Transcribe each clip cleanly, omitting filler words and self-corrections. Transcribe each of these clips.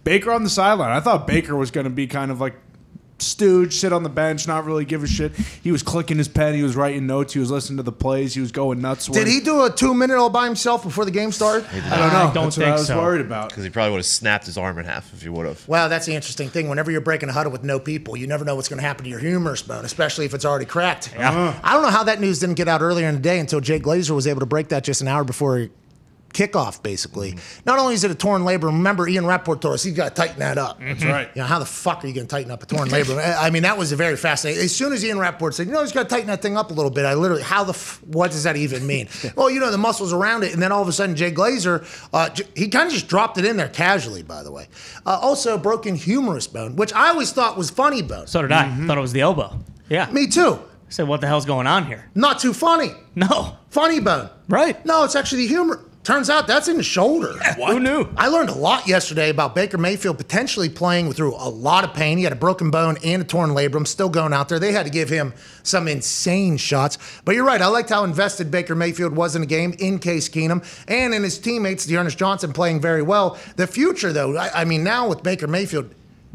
Baker on the sideline. I thought Baker was going to be kind of like stooge, sit on the bench, not really give a shit. He was clicking his pen. He was writing notes. He was listening to the plays. He was going nuts. Did he do a 2-minute all by himself before the game started? I don't know. That's what I was worried about. Because he probably would have snapped his arm in half if he would have. Well, that's the interesting thing. Whenever you're breaking a huddle with no people, you never know what's going to happen to your humerus bone, especially if it's already cracked. Yeah. I don't know how that news didn't get out earlier in the day until Jay Glazer was able to break that just an hour before kickoff, basically. Not only is it a torn labrum, remember Ian Rappaport told us he's got to tighten that up. That's right. You know, how the fuck are you going to tighten up a torn labrum? I mean, that was a very fascinating. As soon as Ian Rappaport said, he's got to tighten that thing up a little bit, I literally, what does that even mean? Well, the muscles around it, and then all of a sudden Jay Glazer, he kind of just dropped it in there casually, by the way. Also, broken humerus bone, which I always thought was funny bone. So did I. Thought it was the elbow. Yeah. Me too. I said, what the hell's going on here? Not too funny. No. Funny bone. Right. No, it's actually the humerus. Turns out that's in the shoulder. Who knew? I learned a lot yesterday about Baker Mayfield potentially playing through a lot of pain. He had a broken bone and a torn labrum, still going out there. They had to give him some insane shots. But you're right. I liked how invested Baker Mayfield was in the game in Case Keenum and in his teammates, Dearness Johnson, playing very well. The future, though, I mean, now with Baker Mayfield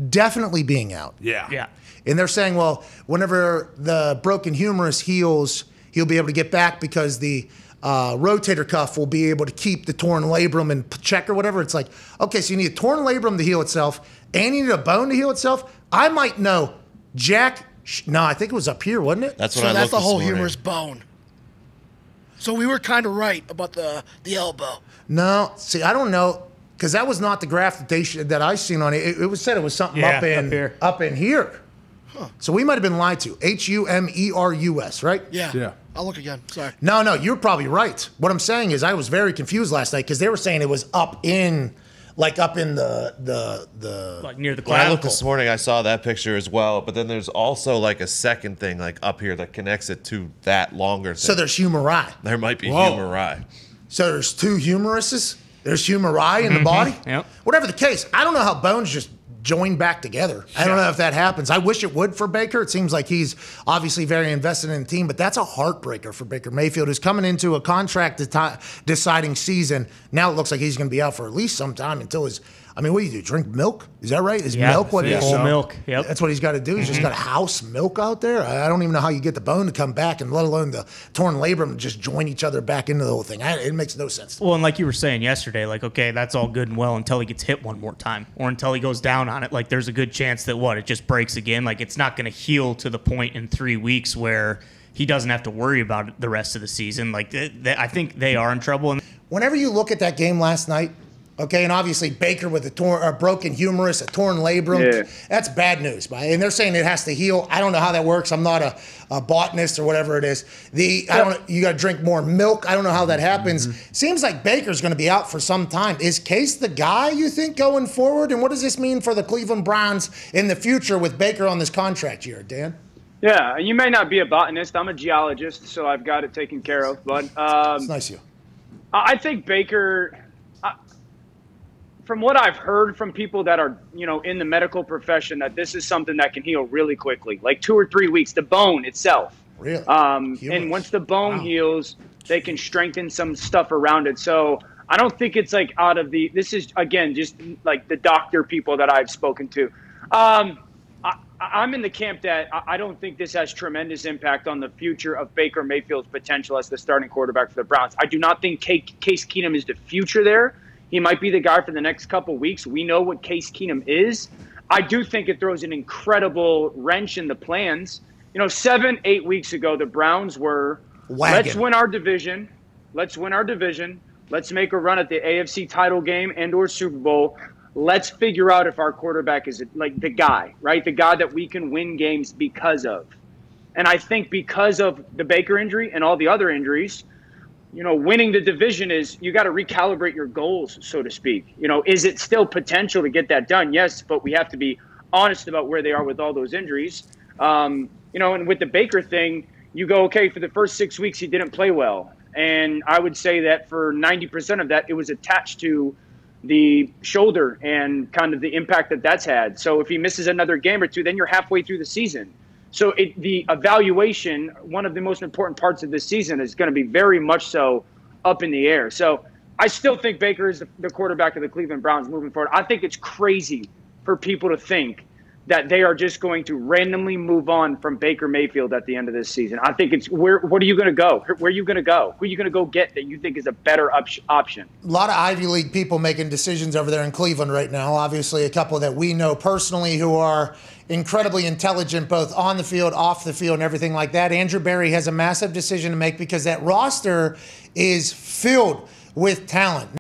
definitely being out. Yeah. And they're saying, well, whenever the broken humerus heals, he'll be able to get back because the rotator cuff will be able to keep the torn labrum in check or whatever. It's like, okay, so you need a torn labrum to heal itself and you need a bone to heal itself. I might know I think it was up here, wasn't it? That's what So I that's looked the this whole morning. humerus bone. So we were kind of right about the elbow. No, see, I don't know, because that was not the graph that I seen on it. It was said it was something up in here. So we might have been lied to. Humerus, right? Yeah. I'll look again. Sorry. No, you're probably right. What I'm saying is I was very confused last night because they were saying it was up in the Like near the When I looked clavicle. this morning, I saw that picture as well. But then there's also like a second thing like up here that connects it to that longer thing. So there's humeri. There might be Whoa. humeri. So there's two humeruses. There's humeri in the body. Yep. Whatever the case, I don't know how bones just join back together. I don't know if that happens. I wish it would for Baker. It seems like he's obviously very invested in the team, but that's a heartbreaker for Baker Mayfield, who's coming into a contract deciding season. Now it looks like he's going to be out for at least some time until his. I mean, what do you do? Drink milk? Is that right? Is milk what it is? Whole milk. Yep. That's what he's got to do. He's just got to house milk out there. I don't even know how you get the bone to come back, and let alone the torn labrum to just join each other back into the whole thing. It makes no sense. Well, and like you were saying yesterday, like, okay, that's all good and well until he gets hit one more time or until he goes down on it. Like, there's a good chance that, it just breaks again. Like, it's not going to heal to the point in 3 weeks where he doesn't have to worry about it the rest of the season. Like, I think they are in trouble. And Whenever you look at that game last night, okay, and obviously Baker with a broken humerus, a torn labrum, that's bad news. And they're saying it has to heal. I don't know how that works. I'm not a botanist or whatever it is. You got to drink more milk. I don't know how that happens. Seems like Baker's going to be out for some time. Is Case the guy, you think, going forward? And what does this mean for the Cleveland Browns in the future with Baker on this contract year, Dan? Yeah, you may not be a botanist. I'm a geologist, so I've got it taken care of. But It's nice of you. I think Baker, from what I've heard from people that are, in the medical profession, that this is something that can heal really quickly, like 2 or 3 weeks, the bone itself. Really? And once the bone heals, they can strengthen some stuff around it. So I don't think it's like this is, again, just like the doctor people that I've spoken to. I'm in the camp that I don't think this has tremendous impact on the future of Baker Mayfield's potential as the starting quarterback for the Browns. I do not think Case Keenum is the future there. He might be the guy for the next couple weeks. We know what Case Keenum is. I do think it throws an incredible wrench in the plans. 7-8 weeks ago, the Browns were, let's win our division. Let's win our division. Let's make a run at the AFC title game and or Super Bowl. Let's figure out if our quarterback is like the guy, right? The guy that we can win games because of. And I think because of the Baker injury and all the other injuries, winning the division is you got to recalibrate your goals, so to speak. Is it still potential to get that done? Yes, but we have to be honest about where they are with all those injuries. And with the Baker thing, you go, okay, for the first 6 weeks, he didn't play well. And I would say that for 90% of that, it was attached to the shoulder and kind of the impact that that's had. So if he misses another game or two, then you're halfway through the season. So the evaluation, one of the most important parts of this season, is going to be very much so up in the air. So I still think Baker is the quarterback of the Cleveland Browns moving forward. I think it's crazy for people to think that they are just going to randomly move on from Baker Mayfield at the end of this season. I think it's what are you going to go? Where are you going to go? Who are you going to go get that you think is a better option? A lot of Ivy League people making decisions over there in Cleveland right now. Obviously, a couple that we know personally who are incredibly intelligent, both on the field, off the field, and everything like that. Andrew Berry has a massive decision to make because that roster is filled with talent.